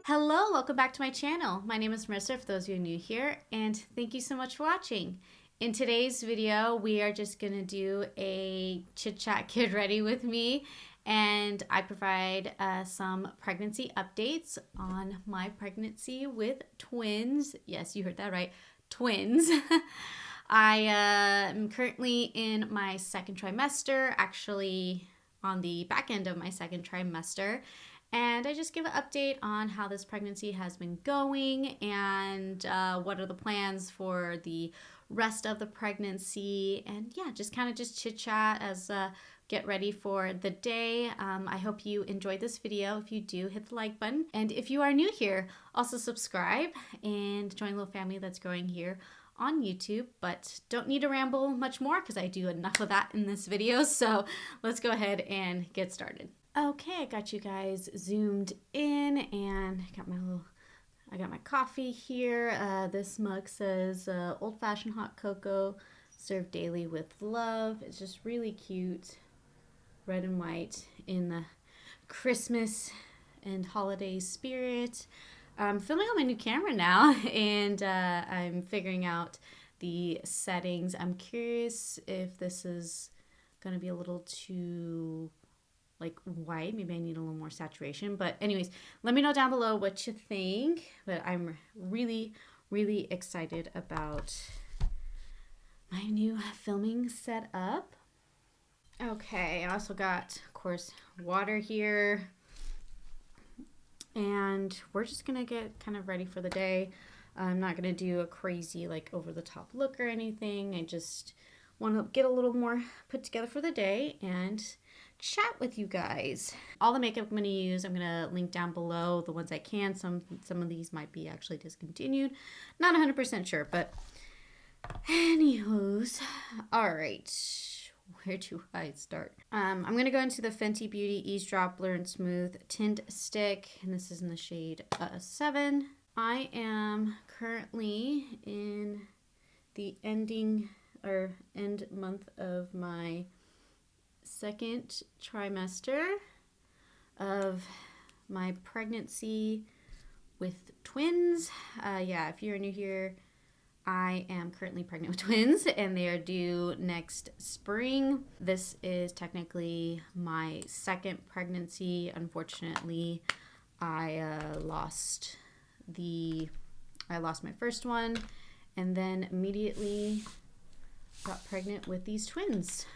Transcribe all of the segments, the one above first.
Hello, welcome back to my channel. My name is Marissa, for those of you new here, and thank you so much for watching. In today's video, we are just gonna do a chit chat get ready with me, and I provide some pregnancy updates on my pregnancy with twins. Yes, you heard that right, twins. I am currently in my second trimester, actually on the back end of my second trimester. And I just give an update on how this pregnancy has been going and what are the plans for the rest of the pregnancy. And yeah, just kind of just chit chat as get ready for the day. I hope you enjoyed this video. If you do, hit the like button. And if you are new here, also subscribe and join the little family that's growing here on YouTube. But don't need to ramble much more because I do enough of that in this video. So let's go ahead and get started. Okay, I got you guys zoomed in and I got my coffee here. This mug says old-fashioned hot cocoa served daily with love. It's just really cute, red and white in the Christmas and holiday spirit. I'm filming on my new camera now and I'm figuring out the settings. I'm curious if this is gonna be a little too like white. Maybe I need a little more saturation, but anyways, let me know down below what you think. But I'm really excited about my new filming setup. Okay, I also got, of course, water here, and we're just gonna get kind of ready for the day. I'm not gonna do a crazy like over the top look or anything. I just want to get a little more put together for the day and chat with you guys. All the makeup I'm going to use, I'm going to link down below the ones I can. Some of these might be actually discontinued. Not 100% sure, but anywho's. All right. Where do I start? I'm going to go into the Fenty Beauty Eavesdrop Blur and Smooth Tint Stick, and this is in the shade 7. I am currently in the end month of my second trimester of my pregnancy with twins. Yeah, if you're new here, I am currently pregnant with twins and they are due next spring. This is technically my second pregnancy. Unfortunately, I lost my first one and then immediately got pregnant with these twins.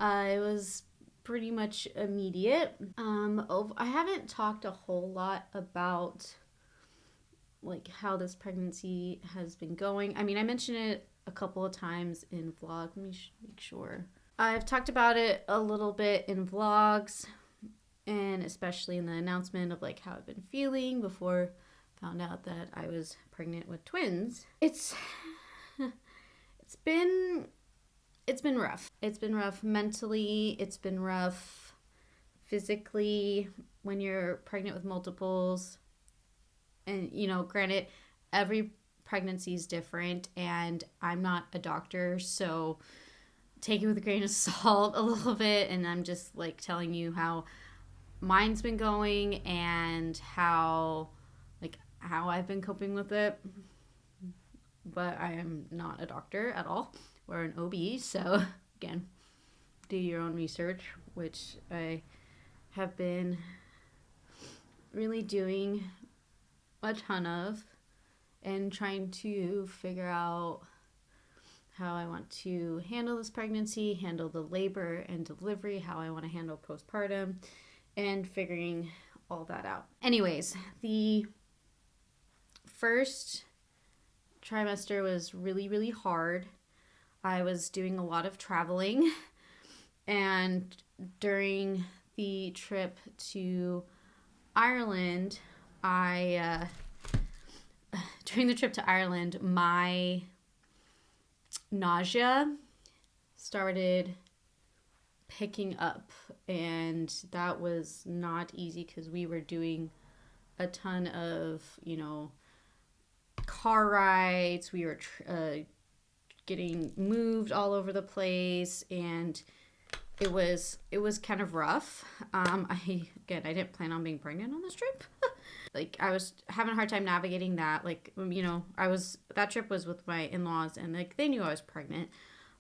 It was pretty much immediate. I haven't talked a whole lot about like how this pregnancy has been going. I mean, I mentioned it a couple of times in vlog. Let me make sure. I've talked about it a little bit in vlogs and especially in the announcement of like how I've been feeling before I found out that I was pregnant with twins. It's been rough. It's been rough mentally. It's been rough physically when you're pregnant with multiples. And, you know, granted, every pregnancy is different and I'm not a doctor, so take it with a grain of salt a little bit. And I'm just like telling you how mine's been going and how I've been coping with it. But I am not a doctor at all. Or an OB, so again, do your own research, which I have been really doing a ton of and trying to figure out how I want to handle this pregnancy, handle the labor and delivery, how I want to handle postpartum, and figuring all that out. Anyways, the first trimester was really hard. I was doing a lot of traveling, and during the trip to Ireland, my nausea started picking up, and that was not easy because we were doing a ton of, you know, car rides. We were getting moved all over the place, and it was kind of rough. I didn't plan on being pregnant on this trip. Like I was having a hard time navigating that. Like that trip was with my in-laws, and like they knew I was pregnant.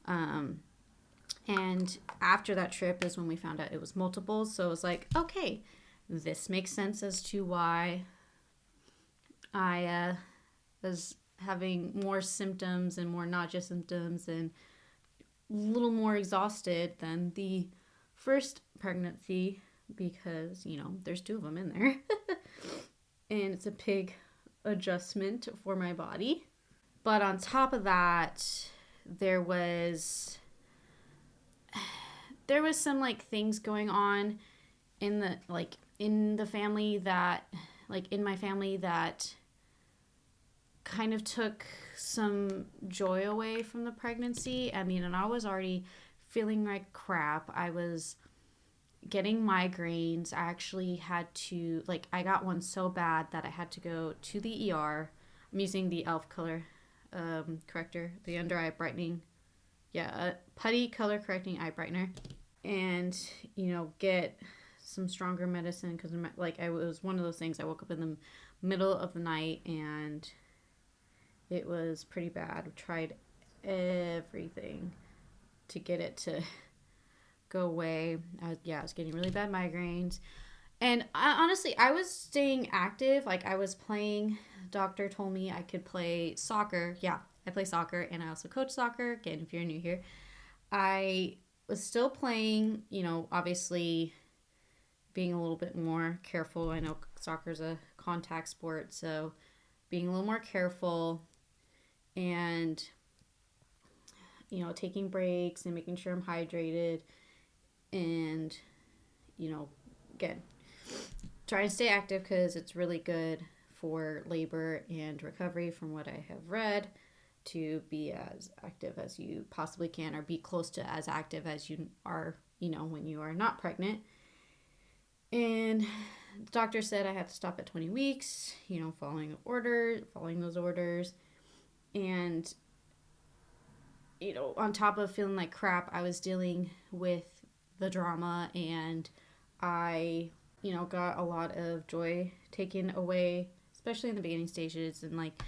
And after that trip is when we found out it was multiples. So it was like, okay, this makes sense as to why I was having more symptoms and more nausea symptoms and a little more exhausted than the first pregnancy, because, there's two of them in there. And it's a big adjustment for my body. But on top of that, there was some like things going on in the family that, like in my family, that kind of took some joy away from the pregnancy. I mean, and I was already feeling like crap. I was getting migraines. I actually had to, like, I got one so bad that I had to go to the ER. I'm using the e.l.f. color corrector, the under eye brightening. Yeah, a putty color correcting eye brightener. And, get some stronger medicine, because, like, it was one of those things. I woke up in the middle of the night and it was pretty bad. I tried everything to get it to go away. I was getting really bad migraines. And honestly, I was staying active. Like, I was playing. The doctor told me I could play soccer. Yeah, I play soccer, and I also coach soccer. Again, if you're new here. I was still playing, obviously being a little bit more careful. I know soccer's a contact sport, so being a little more careful and, taking breaks and making sure I'm hydrated and, again, try to stay active because it's really good for labor and recovery, from what I have read, to be as active as you possibly can, or be close to as active as you are, when you are not pregnant. And the doctor said I had to stop at 20 weeks, following those orders. And, on top of feeling like crap, I was dealing with the drama, and I, got a lot of joy taken away, especially in the beginning stages. And like,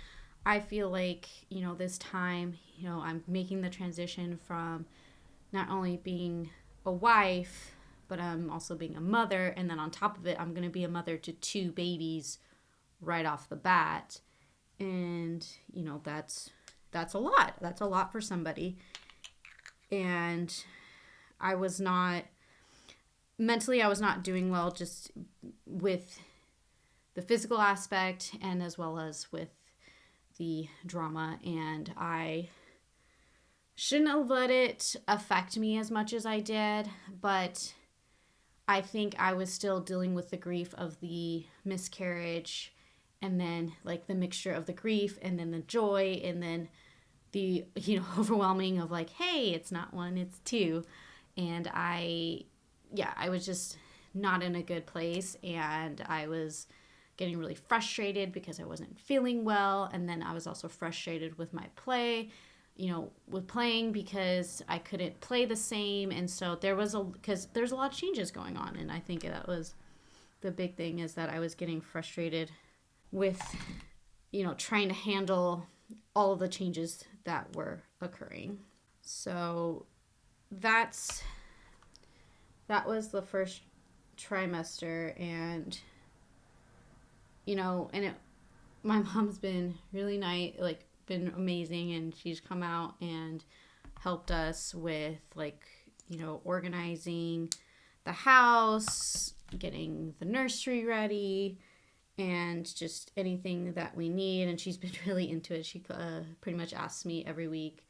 I feel like, this time, I'm making the transition from not only being a wife, but I'm also being a mother. And then on top of it, I'm going to be a mother to 2 babies right off the bat. And, that's a lot. That's a lot for somebody. And I was not doing well, just with the physical aspect and as well as with the drama. And I shouldn't have let it affect me as much as I did, but I think I was still dealing with the grief of the miscarriage, and then like the mixture of the grief and then the joy, and then the, overwhelming of like, hey, it's not 1, it's 2. And I was just not in a good place, and I was getting really frustrated because I wasn't feeling well. And then I was also frustrated with my play, with playing, because I couldn't play the same. And so because there's a lot of changes going on. And I think that was the big thing, is that I was getting frustrated with, trying to handle all of the changes that were occurring. So that was the first trimester. And, my mom's been really nice, like been amazing. And she's come out and helped us with like, organizing the house, getting the nursery ready, and just anything that we need. And she's been really into it. She pretty much asks me every week,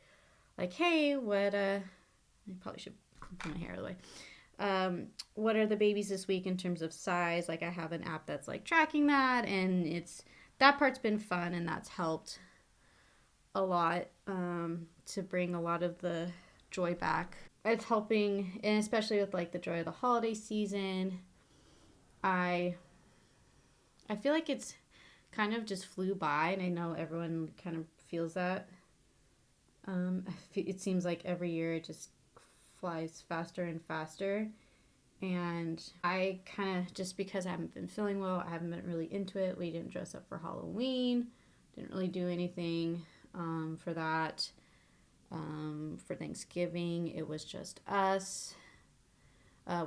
like, hey, what, I probably should put my hair the way. What are the babies this week in terms of size? Like, I have an app that's like tracking that, and that part's been fun, and that's helped a lot to bring a lot of the joy back. It's helping, and especially with like the joy of the holiday season. I feel like it's kind of just flew by, and I know everyone kind of feels that. It seems like every year it just flies faster and faster. And I kind of, just because I haven't been feeling well, I haven't been really into it. We didn't dress up for Halloween. Didn't really do anything for that. For Thanksgiving, it was just us.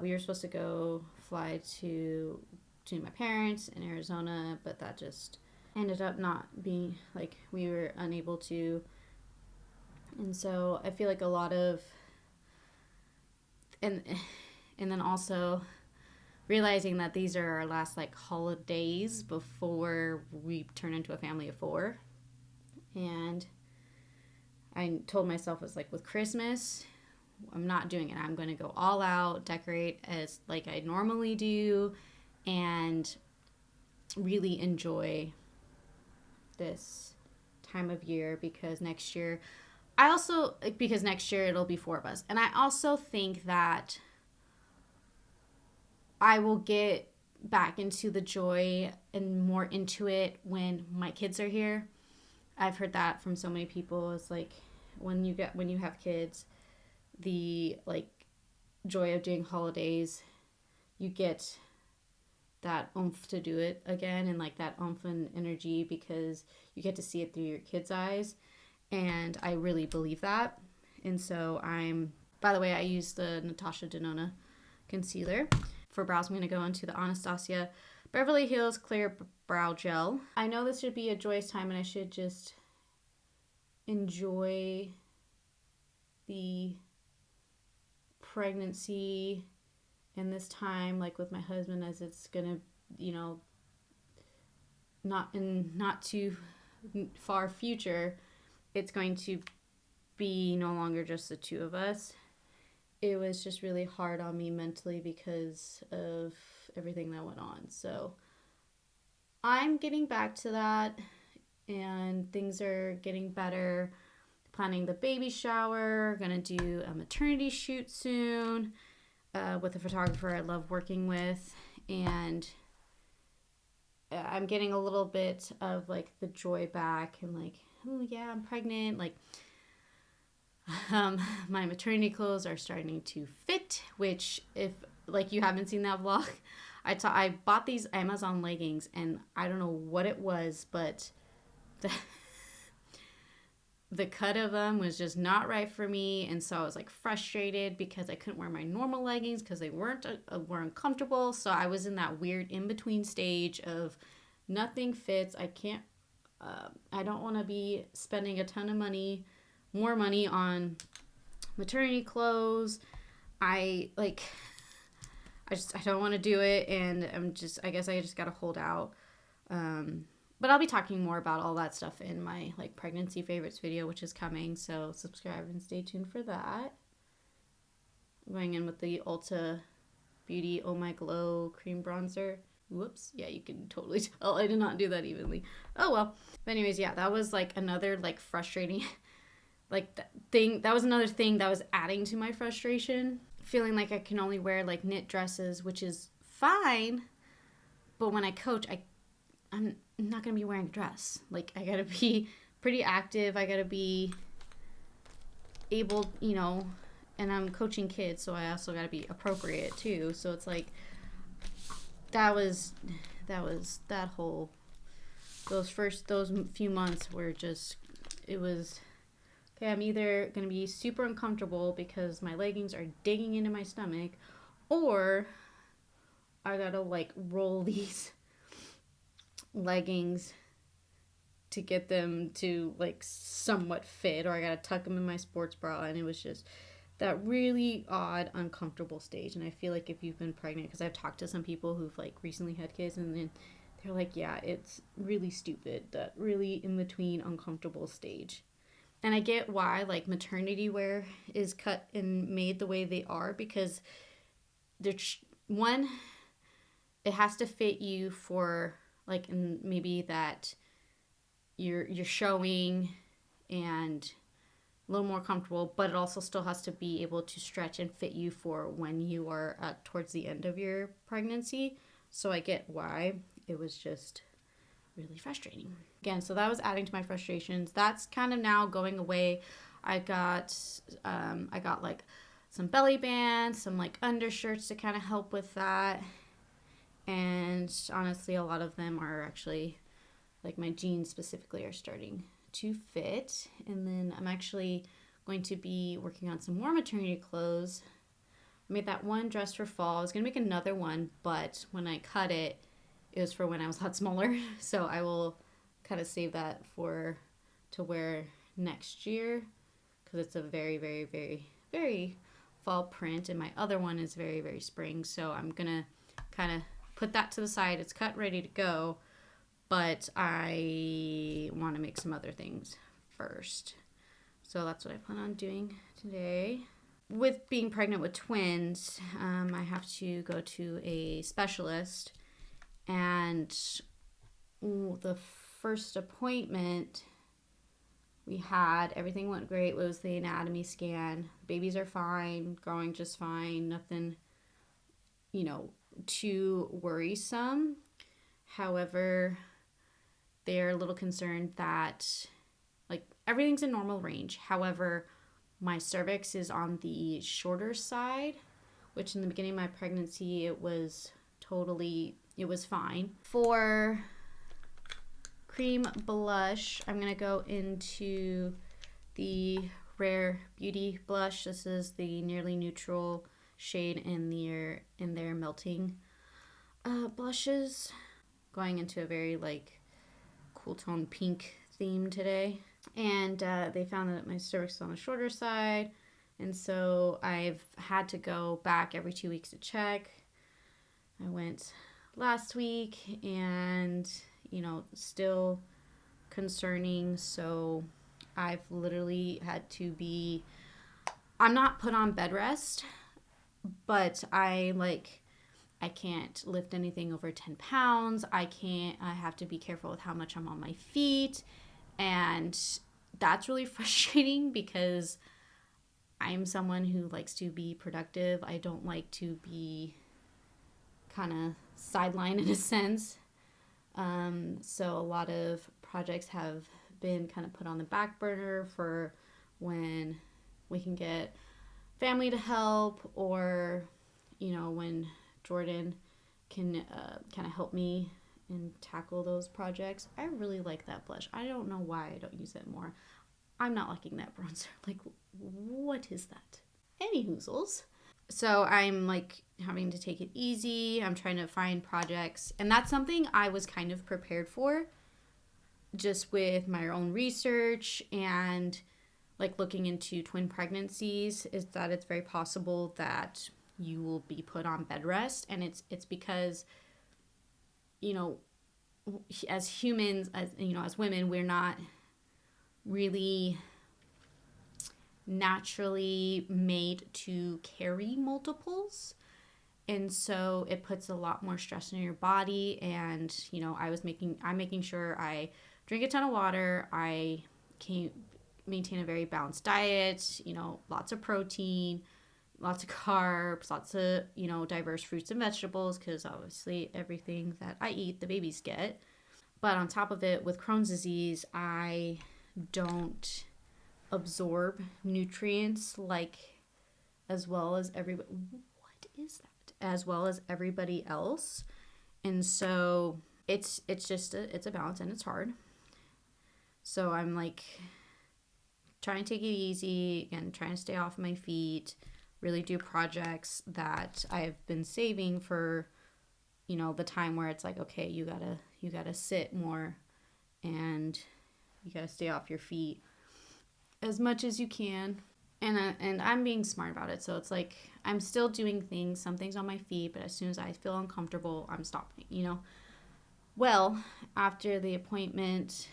We were supposed to fly to my parents in Arizona, but that just ended up not being, like, we were unable to. And so I feel like a lot of, and then also realizing that these are our last like holidays before we turn into a family of 4. And I told myself, it's like with Christmas, I'm not doing it. I'm going to go all out, decorate as like I normally do, and really enjoy this time of year, because next year it'll be 4 of us. And I also think that I will get back into the joy and more into it when my kids are here. I've heard that from so many people. It's like when you have kids, the like joy of doing holidays, you get that oomph to do it again, and like that oomph and energy, because you get to see it through your kids' eyes. And I really believe that. And so by the way, I use the Natasha Denona concealer. For brows, I'm going to go into the Anastasia Beverly Hills Clear Brow Gel. I know this should be a joyous time, and I should just enjoy the pregnancy and this time, like with my husband, as it's going to, not too far future, it's going to be no longer just the 2 of us. It was just really hard on me mentally because of everything that went on. So I'm getting back to that, and things are getting better. Planning the baby shower, gonna do a maternity shoot soon with a photographer I love working with, and I'm getting a little bit of like the joy back, and like, oh yeah, I'm pregnant. Like, my maternity clothes are starting to fit, which, if like you haven't seen that vlog, I bought these Amazon leggings, and I don't know what it was, but the cut of them was just not right for me. And so I was like frustrated because I couldn't wear my normal leggings because they weren't comfortable. So I was in that weird in-between stage of nothing fits. I don't want to be spending a ton of more money on maternity clothes. I don't want to do it, and I guess I just got to hold out. But I'll be talking more about all that stuff in my like pregnancy favorites video, which is coming. So subscribe and stay tuned for that. I'm going in with the Ulta Beauty Oh My Glow cream bronzer. Whoops. Yeah, you can totally tell I did not do that evenly. Oh well. But anyways, yeah, that was like another like frustrating that was another thing that was adding to my frustration. Feeling like I can only wear like knit dresses, which is fine. But when I coach, I'm not going to be wearing a dress. Like, I got to be pretty active. I got to be able, and I'm coaching kids, so I also got to be appropriate too. So it's like, those few months were just, it was, okay, I'm either going to be super uncomfortable because my leggings are digging into my stomach, or I got to like roll these leggings to get them to like somewhat fit, or I gotta tuck them in my sports bra. And it was just that really odd, uncomfortable stage. And I feel like if you've been pregnant, because I've talked to some people who've like recently had kids, and then they're like, yeah, it's really stupid, that really in between uncomfortable stage. And I get why like maternity wear is cut and made the way they are, because one, it has to fit you for like, and maybe that you're showing and a little more comfortable, but it also still has to be able to stretch and fit you for when you are towards the end of your pregnancy. So I get why it was just really frustrating. Again, so that was adding to my frustrations. That's kind of now going away. I got like some belly bands, some like undershirts to kind of help with that. And honestly, a lot of them are actually, like my jeans specifically, are starting to fit. And then I'm actually going to be working on some more maternity clothes. I made that one dress for fall. I was going to make another one, but when I cut it, it was for when I was a lot smaller. So I will kind of save that for to wear next year, because it's a very, very, very, very fall print. And my other one is very, very spring. So I'm going to kind of put that to the side. It's cut, ready to go. But I want to make some other things first. So that's what I plan on doing today. With being pregnant with twins, I have to go to a specialist. And the first appointment we had, everything went great. It was the anatomy scan. Babies are fine, growing just fine, nothing, too worrisome. However, they're a little concerned that, like, everything's in normal range. However, my cervix is on the shorter side, which in the beginning of my pregnancy, it was fine. For cream blush, I'm going to go into the Rare Beauty blush. This is the Nearly Neutral shade in their melting blushes. Going into a very, like, cool tone pink theme today. And they found that my cervix is on the shorter side. And so I've had to go back every 2 weeks to check. I went last week and, still concerning. So I've literally had to I'm not put on bed rest, but I can't lift anything over 10 pounds. I have to be careful with how much I'm on my feet. And that's really frustrating because I'm someone who likes to be productive. I don't like to be kind of sidelined in a sense. So a lot of projects have been kind of put on the back burner for when we can get family to help, or, when Jordan can kind of help me and tackle those projects. I really like that blush. I don't know why I don't use it more. I'm not liking that bronzer. Like, what is that? Any hoozles. So I'm having to take it easy. I'm trying to find projects. And that's something I was kind of prepared for, just with my own research and looking into twin pregnancies, is that it's very possible that you will be put on bed rest. And it's because, as humans, as women, we're not really naturally made to carry multiples. And so it puts a lot more stress on your body. And, I'm making sure I drink a ton of water. I can maintain a very balanced diet, lots of protein, lots of carbs, lots of, diverse fruits and vegetables, because obviously everything that I eat, the babies get. But on top of it, with Crohn's disease, I don't absorb nutrients as well as everybody. What is that? As well as everybody else. And so it's a balance, and it's hard. So I'm trying to take it easy and trying to stay off my feet, really do projects that I've been saving for, the time where it's okay, you gotta sit more and you gotta stay off your feet as much as you can. And I'm being smart about it. So it's I'm still doing some things on my feet, but as soon as I feel uncomfortable, I'm stopping, Well, after the appointment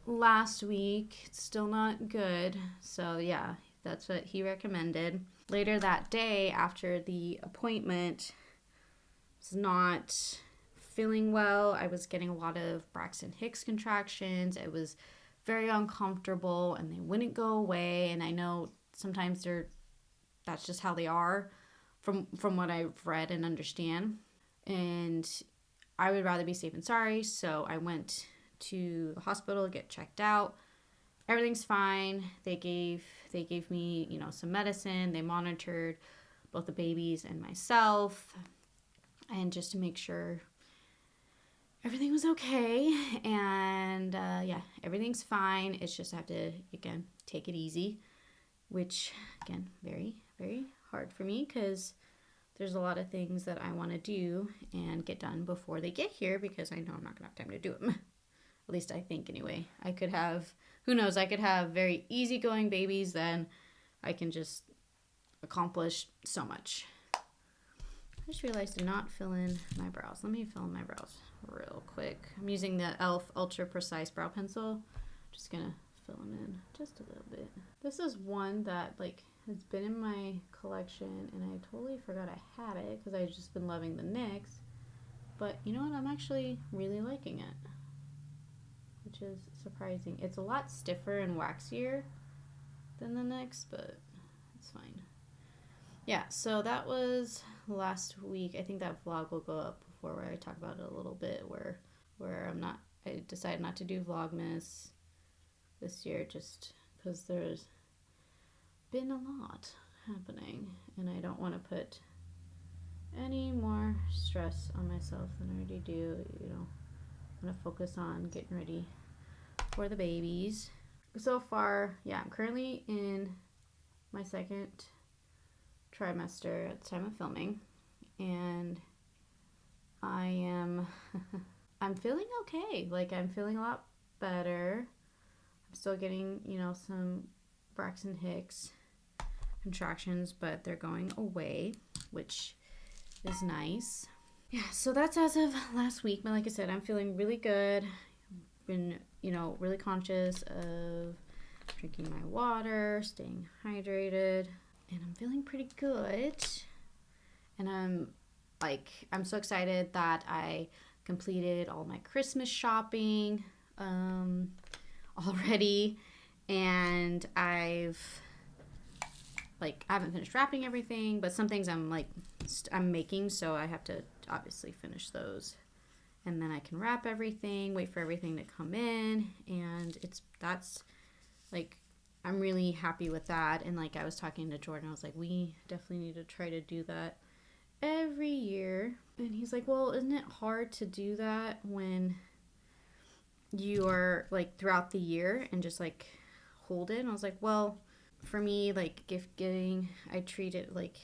last week, it's still not good. So yeah, that's what he recommended. Later that day, after the appointment, I was not feeling well. I was getting a lot of Braxton Hicks contractions. It was very uncomfortable, and they wouldn't go away. And I know sometimes that's just how they are, from what I've read and understand. And I would rather be safe than sorry, so I went to the hospital to get checked out. everything's fine. They gave me, you know, some medicine. They monitored both the babies and myself, and just to make sure everything was okay. And yeah, everything's fine. It's just I have to, again, take it easy, which, again, very, very hard for me because there's a lot of things that I want to do and get done before they get here because I know I'm not going to have time to do them. At least I think, anyway. I could have, who knows, I could have very easygoing babies, then I can just accomplish so much. I just realized to not fill in my brows. Let me fill in my brows real quick. I'm using the e.l.f. Ultra Precise Brow Pencil. Just gonna fill them in just a little bit. This is one that like has been in my collection and I totally forgot I had it because I've just been loving the NYX. But you know what? I'm actually really liking it, which is surprising. It's a lot stiffer and waxier than the NYX, but it's fine. Yeah, so that was last week. I think that vlog will go up before where I talk about it a little bit, where I decided not to do Vlogmas this year just because there's been a lot happening and I don't want to put any more stress on myself than I already do. You know, I'm going to focus on getting ready for the babies. So far, yeah, I'm currently in my second trimester at the time of filming, and I'm feeling okay. Like, I'm feeling a lot better. I'm still getting, you know, some Braxton Hicks contractions, but they're going away, which is nice. Yeah, so that's as of last week. But like I said, I'm feeling really good. Been, you know, really conscious of drinking my water, staying hydrated, and I'm feeling pretty good. And I'm so excited that I completed all my Christmas shopping already, and I haven't finished wrapping everything, but some things I'm making, so I have to obviously finish those, and then I can wrap everything, wait for everything to come in, and that's I'm really happy with that. And like I was talking to Jordan, I was like, we definitely need to try to do that every year. And he's like, well, isn't it hard to do that when you are like throughout the year and just like hold it? And I was like, well, for me, like gift giving, I treat it like,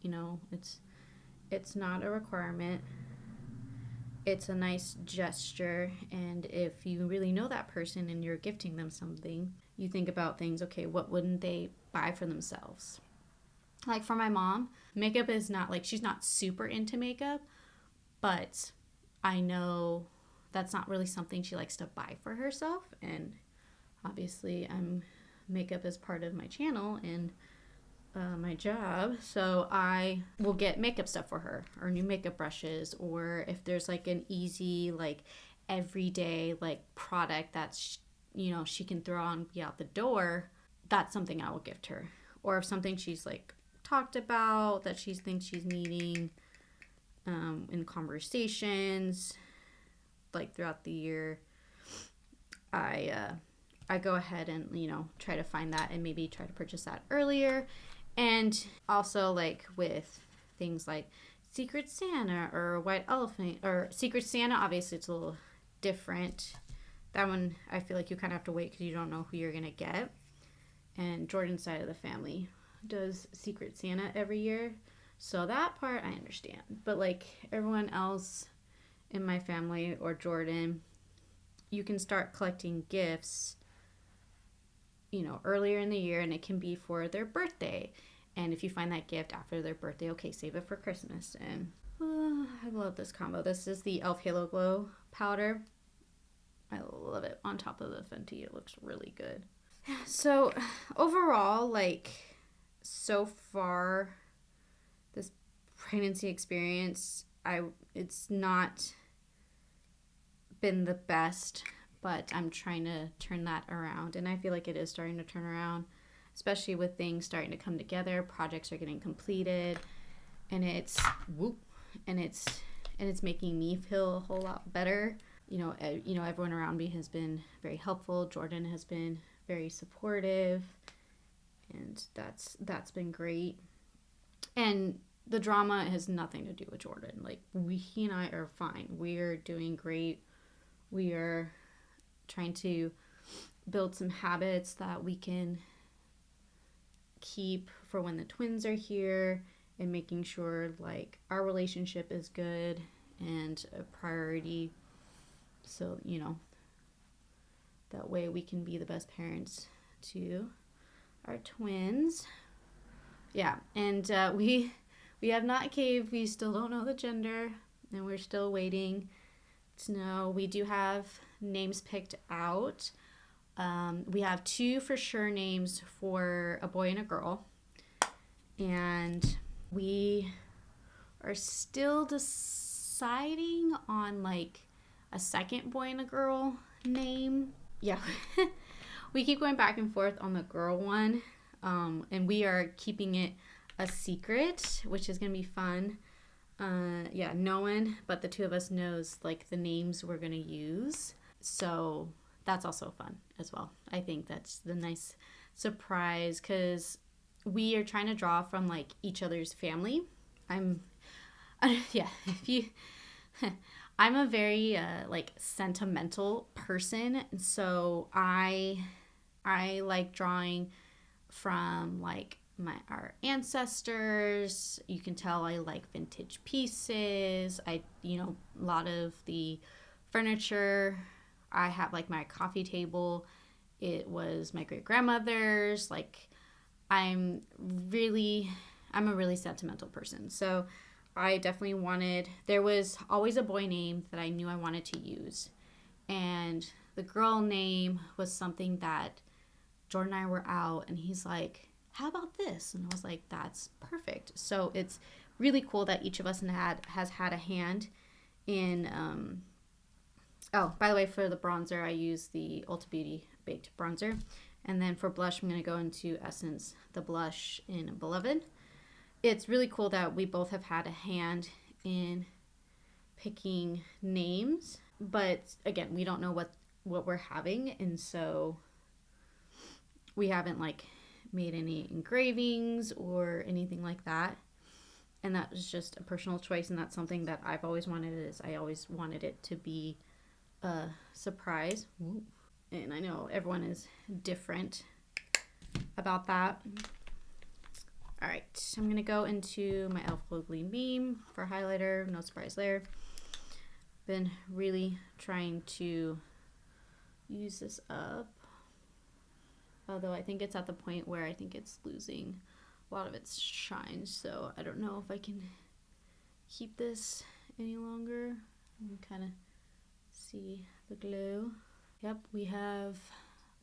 you know, it's not a requirement. It's a nice gesture, and if you really know that person and you're gifting them something, you think about things, okay, what wouldn't they buy for themselves? Like for my mom, makeup is not like, she's not super into makeup, but I know that's not really something she likes to buy for herself. And obviously makeup is part of my channel and my job, so I will get makeup stuff for her, or new makeup brushes, or if there's like an easy like everyday like product that's, you know, she can throw on, be out the door, that's something I will gift her. Or if something she's like talked about that she thinks she's needing in conversations like throughout the year, I go ahead and, you know, try to find that and maybe try to purchase that earlier. And also like with things like Secret Santa or White Elephant, or Secret Santa, obviously it's a little different. That one, I feel like you kind of have to wait because you don't know who you're going to get. And Jordan's side of the family does Secret Santa every year, so that part I understand. But like everyone else in my family or Jordan, you can start collecting gifts, you know, earlier in the year, and it can be for their birthday. And if you find that gift after their birthday, okay, save it for Christmas. And I love this combo. This is the e.l.f. Halo Glow powder. I love it on top of the Fenty. It looks really good. So overall, like so far, this pregnancy experience, it's not been the best, but I'm trying to turn that around, and I feel like it is starting to turn around, especially with things starting to come together. Projects are getting completed, and it's making me feel a whole lot better. You know, everyone around me has been very helpful. Jordan has been very supportive, and that's been great. And the drama has nothing to do with Jordan. Like, he and I are fine. We're doing great. We are trying to build some habits that we can keep for when the twins are here, and making sure like our relationship is good and a priority. So, that way we can be the best parents to our twins. Yeah, and we have not caved. We still don't know the gender, and we're still waiting to know. We do have names picked out. We have 2 for sure names for a boy and a girl, and we are still deciding on like a second boy and a girl name. Yeah. We keep going back and forth on the girl one, and we are keeping it a secret, which is gonna be fun. Yeah, no one but the 2 of us knows like the names we're gonna use, so that's also fun as well. I think that's the nice surprise, because we are trying to draw from like each other's family. Yeah, if you I'm a very like sentimental person, so I like drawing from like our ancestors. You can tell I like vintage pieces. A lot of the furniture I have, like my coffee table, it was my great grandmother's. Like, I'm a really sentimental person. So I definitely there was always a boy name that I knew I wanted to use. And the girl name was something that Jordan and I were out, and he's like, how about this? And I was like, that's perfect. So it's really cool that each of us has had a hand in, oh, by the way, for the bronzer, I use the Ulta Beauty Baked Bronzer. And then for blush, I'm going to go into Essence, the blush in Beloved. It's really cool that we both have had a hand in picking names. But again, we don't know what we're having. And so we haven't like made any engravings or anything like that. And that was just a personal choice. And that's something that I've always wanted, is I always wanted it to be a surprise. Ooh. And I know everyone is different about that. All right, I'm gonna go into my e.l.f. Glow Gleam Beam for highlighter. No surprise there. Been really trying to use this up, although I think it's at the point where I think it's losing a lot of its shine, so I don't know if I can keep this any longer. You can kind of see the glow. Yep, we have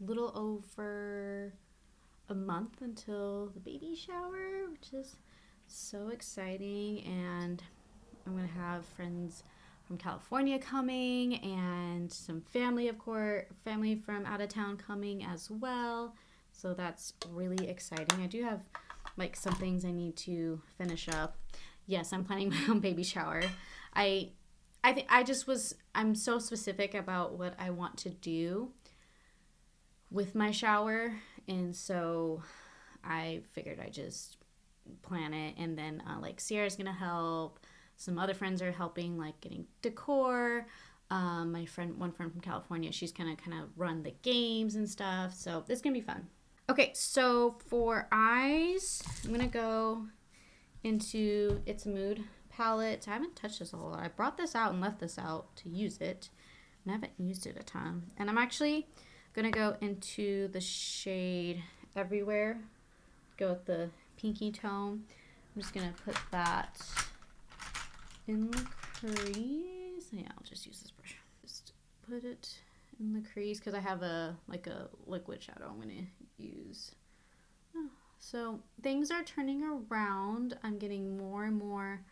a little over a month until the baby shower, which is so exciting. And I'm gonna have friends from California coming, and some family, of course, family from out of town coming as well. So that's really exciting. I do have like some things I need to finish up. Yes, I'm planning my own baby shower. I'm so specific about what I want to do with my shower, and so I figured I'd just plan it. And then like Sierra's gonna help, some other friends are helping, like getting decor. One friend from California, she's gonna kind of run the games and stuff, so it's gonna be fun. Okay, so for eyes, I'm gonna go into It's a Mood palette. I haven't touched this a whole lot. I brought this out and left this out to use it, and I haven't used it a ton. And I'm actually gonna go into the shade Everywhere, go with the pinky tone. I'm just gonna put that in the crease. Yeah, I'll just use this brush. Just put it in the crease because I have a liquid shadow I'm gonna use. Oh, so things are turning around. I'm getting more and more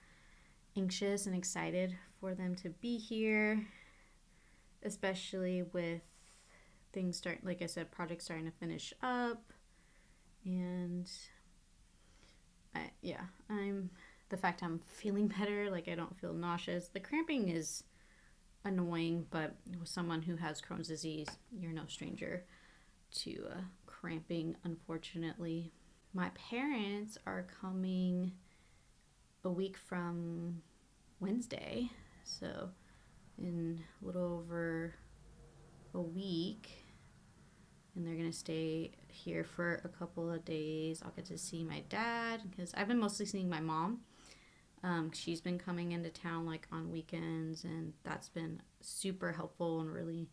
anxious and excited for them to be here, especially with things like I said, projects starting to finish up. And the fact I'm feeling better, like I don't feel nauseous. The cramping is annoying, but with someone who has Crohn's disease, you're no stranger to cramping, unfortunately. My parents are coming a week from Wednesday, so in a little over a week, and they're gonna stay here for a couple of days. I'll get to see my dad because I've been mostly seeing my mom. She's been coming into town like on weekends, and that's been super helpful and really,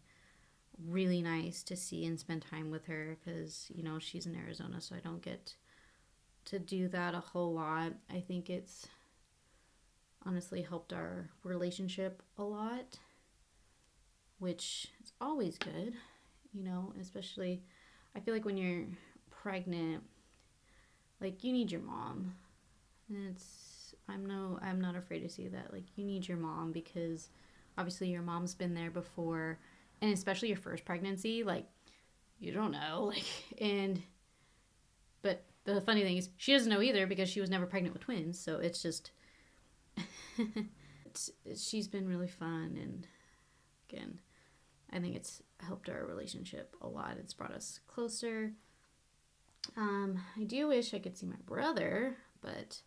really nice to see and spend time with her because, you know, she's in Arizona, so I don't get to do that a whole lot. I think it's honestly helped our relationship a lot, which is always good, you know, especially I feel like when you're pregnant, like you need your mom. And I'm not afraid to say that. Like you need your mom because obviously your mom's been there before, and especially your first pregnancy, like you don't know, like, and but the funny thing is she doesn't know either because she was never pregnant with twins, so it's just she's been really fun, and again, I think it's helped our relationship a lot. It's brought us closer. I do wish I could see my brother, but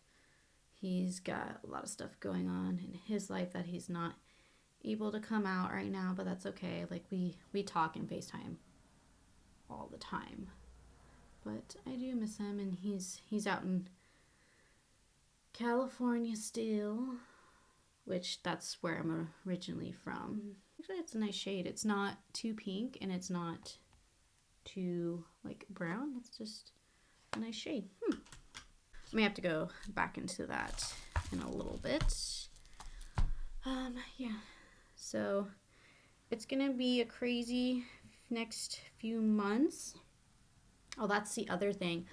he's got a lot of stuff going on in his life that he's not able to come out right now, but that's okay. Like we talk and FaceTime all the time. But I do miss him, and he's out in California still, which that's where I'm originally from. Actually, it's a nice shade. It's not too pink, and it's not too like brown. It's just a nice shade. I may have to go back into that in a little bit. Yeah. So it's gonna be a crazy next few months. Oh, that's the other thing.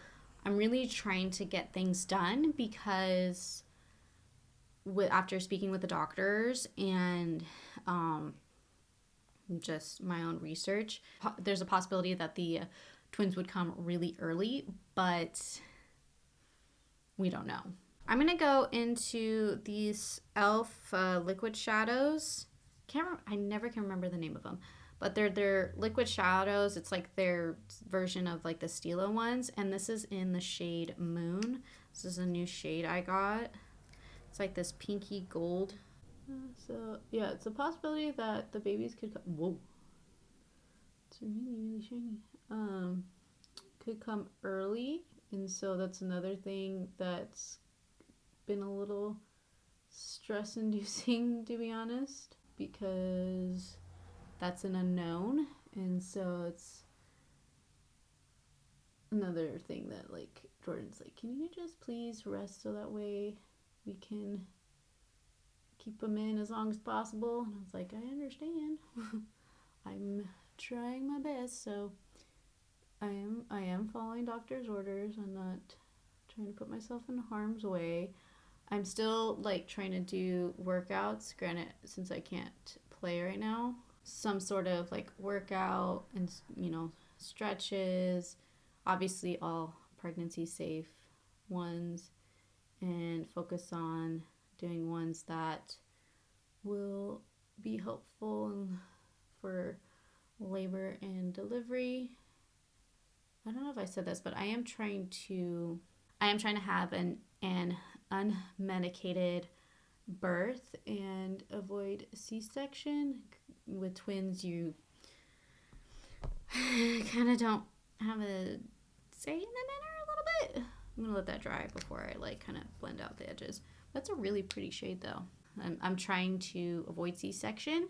I'm really trying to get things done because after speaking with the doctors and just my own research, there's a possibility that the twins would come really early, but we don't know. I'm going to go into these e.l.f. Liquid shadows. I never can remember the name of them. But they're liquid shadows. It's like their version of like the Stila ones. And this is in the shade Moon. This is a new shade I got. It's like this pinky gold. So yeah, it's a possibility that the babies could come. Whoa. It's really, really shiny. Could come early. And so that's another thing that's been a little stress inducing, to be honest. Because that's an unknown, and so it's another thing that like Jordan's like, can you just please rest so that way we can keep them in as long as possible? And I was like, I understand. I'm trying my best, so I am following doctor's orders. I'm not trying to put myself in harm's way. I'm still like trying to do workouts, granted since I can't play right now. Some sort of like workout and, you know, stretches, obviously all pregnancy safe ones, and focus on doing ones that will be helpful for labor and delivery. I don't know if I said this, but I am trying to have an unmedicated birth and avoid C-section. With twins, you kind of don't have a say in the matter a little bit. I'm gonna let that dry before I like kind of blend out the edges. That's a really pretty shade though. I'm trying to avoid C-section.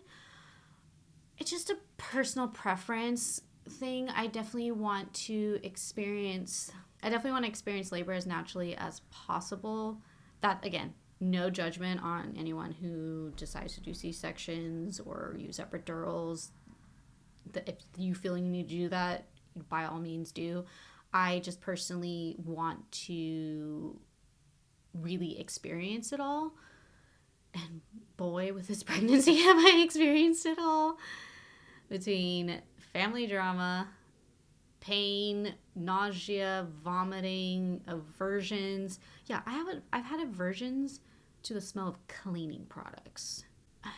It's just a personal preference thing. I definitely want to experience labor as naturally as possible. That, again, no judgment on anyone who decides to do C-sections or use epidurals. If you feel you need to do that, by all means do. I just personally want to really experience it all. And boy, with this pregnancy, have I experienced it all. Between family drama, pain, nausea, vomiting, aversions. Yeah, I've had aversions to the smell of cleaning products.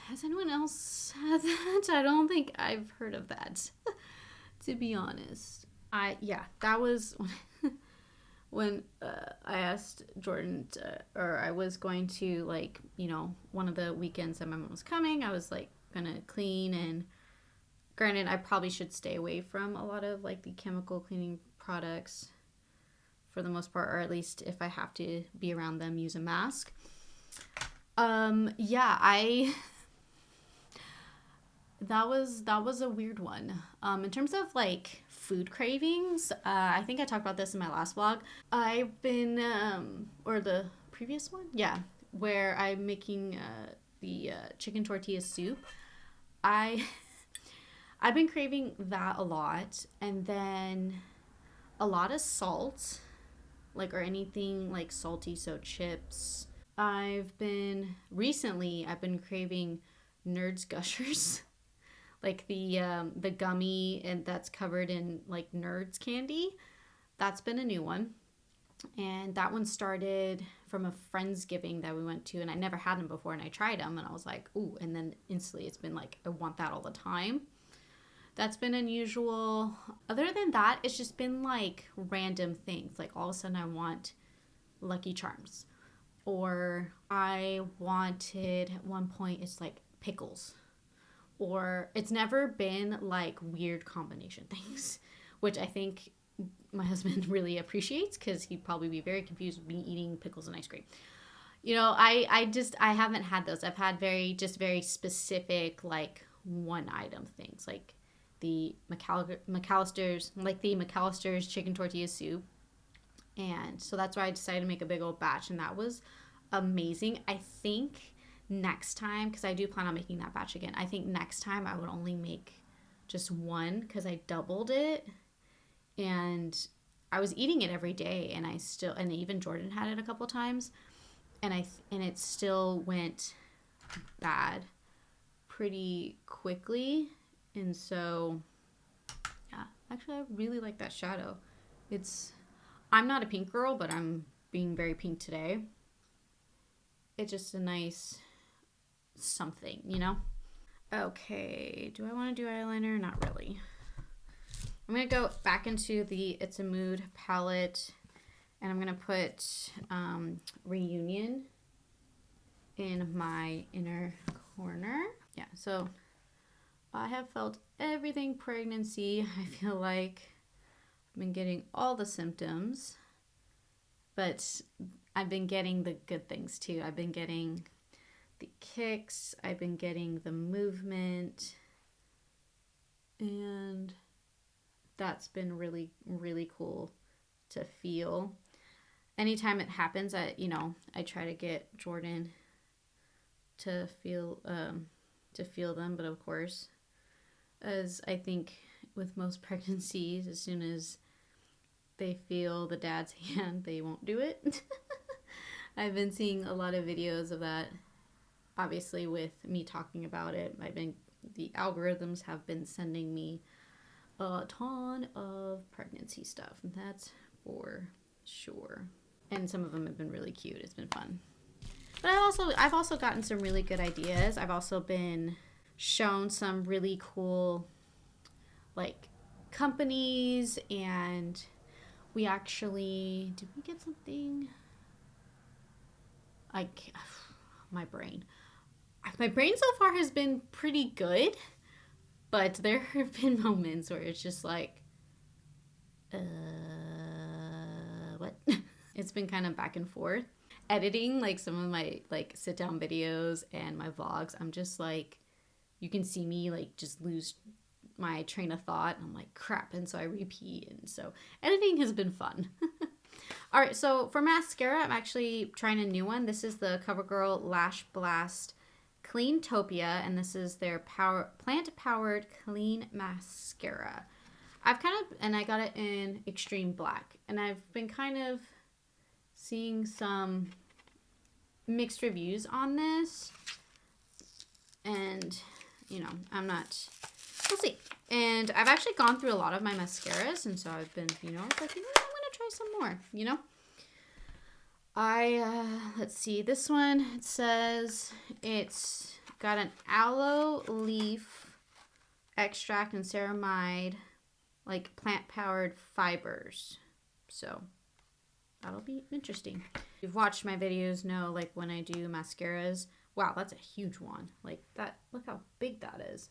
Has anyone else had that? I don't think I've heard of that, to be honest. Yeah, that was when I asked Jordan or I was going to, like, you know, one of the weekends that my mom was coming, I was like gonna clean. And granted, I probably should stay away from a lot of like the chemical cleaning products for the most part, or at least if I have to be around them, use a mask. Yeah, that was a weird one. In terms of like food cravings, I think I talked about this in my last vlog. I've been or the previous one, yeah, where I'm making the chicken tortilla soup. I I've been craving that a lot, and then a lot of salt, like, or anything like salty, so chips. I've been craving Nerds Gushers. Like the gummy and that's covered in like Nerds candy. That's been a new one. And that one started from a Friendsgiving that we went to, and I never had them before, and I tried them and I was like, ooh, and then instantly it's been like I want that all the time. That's been unusual. Other than that, it's just been like random things. Like all of a sudden I want Lucky Charms. Or I wanted at one point, it's like pickles. Or it's never been like weird combination things, which I think my husband really appreciates because he'd probably be very confused with me eating pickles and ice cream. You know, I haven't had those. I've had very specific like one item things, like the McAllister's chicken tortilla soup. And so that's why I decided to make a big old batch, and that was amazing. I think next time, because I do plan on making that batch again, I think next time I would only make just one because I doubled it, and I was eating it every day, and and even Jordan had it a couple times, and it still went bad pretty quickly. And so yeah, actually I really like that shadow. I'm not a pink girl, but I'm being very pink today. It's just a nice something, you know? Okay, do I want to do eyeliner? Not really. I'm going to go back into the It's a Mood palette, and I'm going to put Reunion in my inner corner. Yeah, so I have felt everything pregnancy. I feel like I've been getting all the symptoms, but I've been getting the good things too. I've been getting the kicks, I've been getting the movement, and that's been really, really cool to feel. Anytime it happens, I try to get Jordan to feel them, but of course, as I think with most pregnancies, as soon as they feel the dad's hand, they won't do it. I've been seeing a lot of videos of that. Obviously, with me talking about it, the algorithms have been sending me a ton of pregnancy stuff. That's for sure. And some of them have been really cute. It's been fun. But I've also gotten some really good ideas. I've also been shown some really cool like companies, and did we get something? My brain so far has been pretty good, but there have been moments where it's just like, what? It's been kind of back and forth. Editing like some of my like sit down videos and my vlogs, I'm just like, you can see me like just lose my train of thought, and I'm like, crap, and so I repeat, and so editing has been fun. All right, so for mascara, I'm actually trying a new one. This is the CoverGirl Lash Blast Cleantopia, and this is their plant-powered clean mascara. I got it in extreme black, and I've been kind of seeing some mixed reviews on this, and we'll see. And I've actually gone through a lot of my mascaras, and so I've been, I was like, I'm gonna try some more, let's see, this one, it says it's got an aloe leaf extract and ceramide like plant-powered fibers. So that'll be interesting. If you've watched my videos, know like when I do mascaras. Wow, that's a huge one. Like that, look how big that is.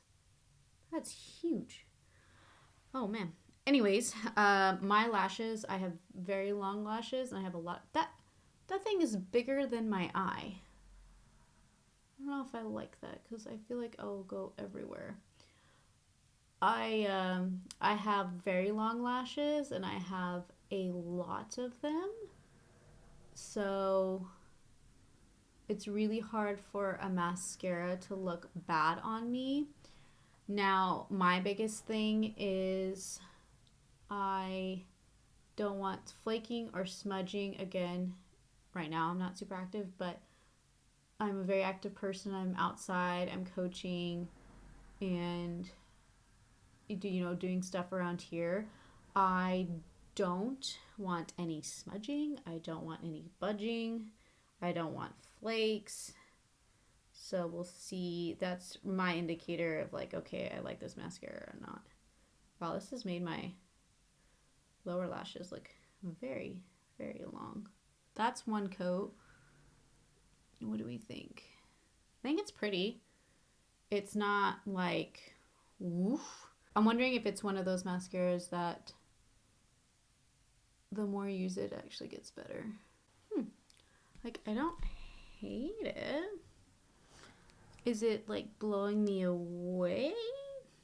That's huge. Oh man. Anyways, my lashes, I have very long lashes and I have a lot. That thing is bigger than my eye. I don't know if I like that because I feel like I'll go everywhere. I have very long lashes and I have a lot of them. So it's really hard for a mascara to look bad on me. Now, my biggest thing is I don't want flaking or smudging. Again, right now I'm not super active, but I'm a very active person. I'm outside, I'm coaching, and doing stuff around here. I don't want any smudging. I don't want any budging. I don't want flakes. So we'll see. That's my indicator of like, okay, I like this mascara or not. Wow, this has made my lower lashes look very, very long. That's one coat. What do we think? I think it's pretty. It's not like woof. I'm wondering if it's one of those mascaras that the more you use it, it actually gets better. Like, I don't hate it. Is it like blowing me away?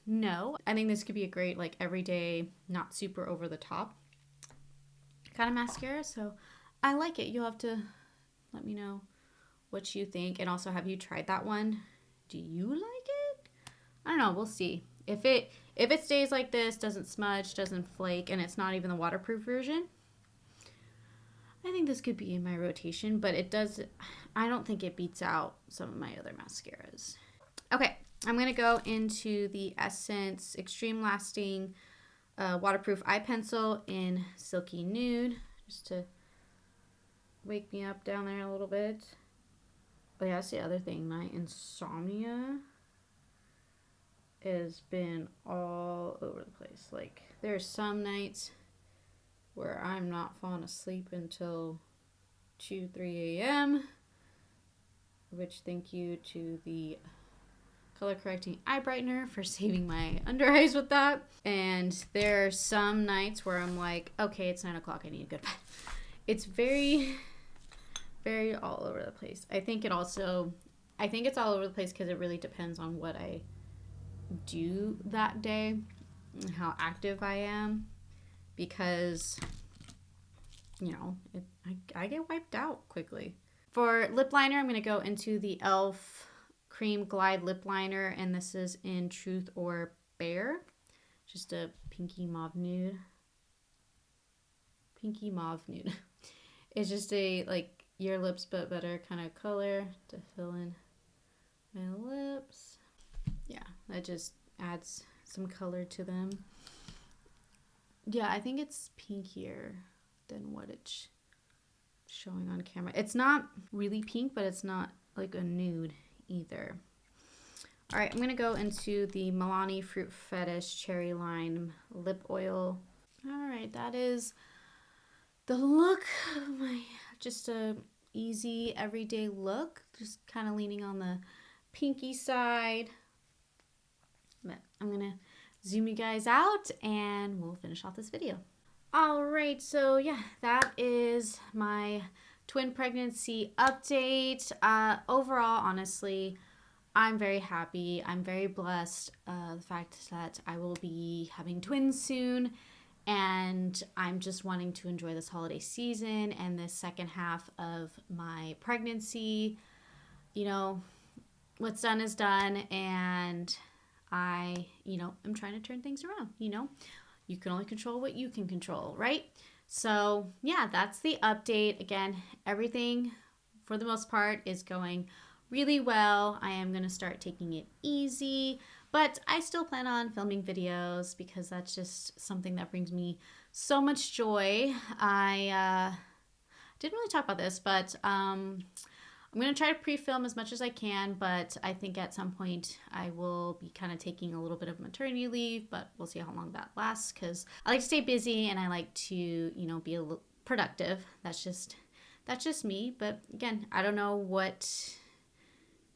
No. I think this could be a great like everyday, not super over the top kind of mascara. So I like it. You'll have to let me know what you think. And also, have you tried that one? Do you like it? I don't know. We'll see. If it stays like this, doesn't smudge, doesn't flake, and it's not even the waterproof version, I think this could be in my rotation, but I don't think it beats out some of my other mascaras. Okay, I'm going to go into the Essence Extreme Lasting Waterproof Eye Pencil in Silky Nude, just to wake me up down there a little bit. Oh yeah, that's the other thing. My insomnia has been all over the place. Like, there's some nights where I'm not falling asleep until 2, 3 a.m., which thank you to the color correcting eye brightener for saving my under eyes with that. And there are some nights where I'm like, okay, it's 9 o'clock, I need to go to bed. It's very, very all over the place. I think it's all over the place because it really depends on what I do that day and how active I am, because I get wiped out quickly. For lip liner, I'm going to go into the e.l.f. Cream Glide Lip Liner, and this is in Truth or Bear. Just a pinky mauve nude. Pinky mauve nude. It's just a like your lips but better kind of color to fill in my lips. Yeah, that just adds some color to them. Yeah, I think it's pinkier than what it's showing on camera. It's not really pink, but it's not like a nude either. All right, I'm going to go into the Milani Fruit Fetish Cherry Lime Lip Oil. All right, that is the look of my, just a easy everyday look. Just kind of leaning on the pinky side. But I'm going to zoom you guys out and we'll finish off this video. All right, so yeah, that is my twin pregnancy update. Overall, honestly, I'm very happy. I'm very blessed. The fact that I will be having twins soon, and I'm just wanting to enjoy this holiday season and this second half of my pregnancy. What's done is done, and I'm trying to turn things around. You can only control what you can control, right? So yeah, that's the update. Again, everything for the most part is going really well. I am going to start taking it easy, but I still plan on filming videos because that's just something that brings me so much joy. I didn't really talk about this, but I'm going to try to pre-film as much as I can, but I think at some point I will be kind of taking a little bit of maternity leave, but we'll see how long that lasts because I like to stay busy and I like to, you know, be a little productive. That's just me. But again, I don't know what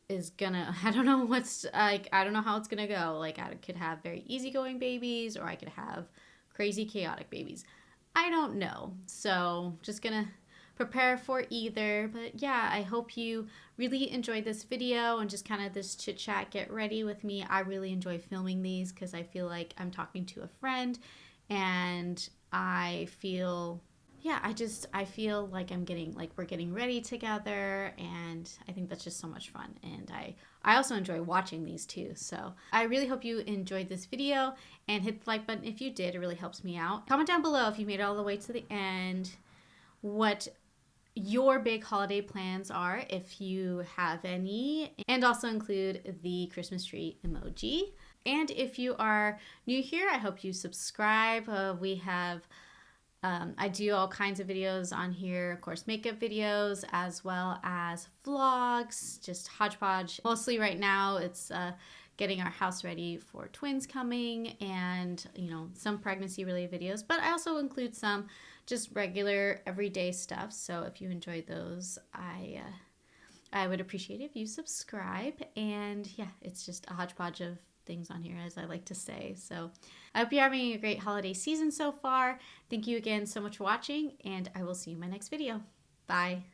is gonna, I don't know what's like, I don't know how it's gonna go. Like, I could have very easygoing babies or I could have crazy chaotic babies. I don't know. So just gonna prepare for either. But yeah, I hope you really enjoyed this video and just kind of this chit chat, get ready with me. I really enjoy filming these because I feel like I'm talking to a friend, and I feel, yeah, I feel like we're getting ready together, and I think that's just so much fun. And I also enjoy watching these too. So I really hope you enjoyed this video, and hit the like button if you did. It really helps me out. Comment down below if you made it all the way to the end what your big holiday plans are, if you have any, and also include the Christmas tree emoji. And if you are new here, I hope you subscribe. We have I do all kinds of videos on here, of course, makeup videos as well as vlogs, just hodgepodge. Mostly right now it's getting our house ready for twins coming, and you know, some pregnancy related videos, but I also include some just regular everyday stuff. So if you enjoyed those, I would appreciate it if you subscribe. And yeah, it's just a hodgepodge of things on here, as I like to say. So I hope you're having a great holiday season so far. Thank you again so much for watching, and I will see you in my next video. Bye.